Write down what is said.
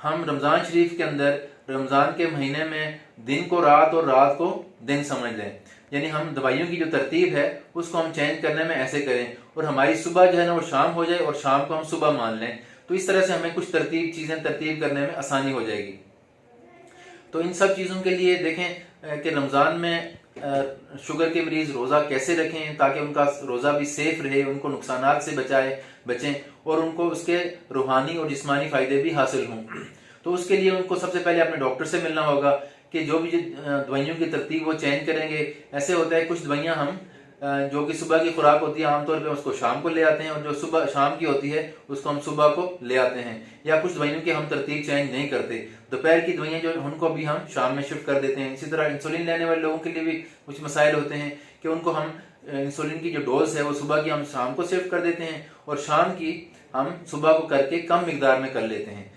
हम रमज़ान शरीफ के अंदर रमज़ान के महीने में दिन को रात और रात को दिन समझ लें। यानी हम दवाइयों की जो तरतीब है उसको हम चेंज करने में ऐसे करें और हमारी सुबह जो है ना वो शाम हो जाए और शाम को हम सुबह मान लें। तो इस तरह से हमें कुछ चीज़ें तरतीब करने में आसानी हो जाएगी। तो इन सब चीज़ों के लिए देखें कि रमज़ान में शुगर के मरीज़ रोज़ा कैसे रखें ताकि उनका रोज़ा भी सेफ रहे, उनको नुकसानात से बचें और उनको उसके रूहानी और जिस्मानी फ़ायदे भी हासिल हों। तो उसके लिए उनको सबसे पहले अपने डॉक्टर से मिलना होगा कि जो भी दवाइयों की तरतीब वो चेंज करेंगे। ऐसे होता है कुछ दवाइयाँ हम जो कि सुबह की खुराक होती है आमतौर पे उसको शाम को ले आते हैं और जो सुबह शाम की होती है उसको हम सुबह को ले आते हैं। या कुछ दवाइयों की हम तरतीब चेंज नहीं करते, दोपहर की दवाइयाँ जो उनको भी हम शाम में शिफ्ट कर देते हैं। इसी तरह इंसुलिन लेने वाले लोगों के लिए भी कुछ मसाइल होते हैं कि उनको हम इंसुलिन की जो डोज है वो सुबह की हम शाम को शिफ्ट कर देते हैं और शाम की हम सुबह को करके कम मिकदार में कर लेते हैं।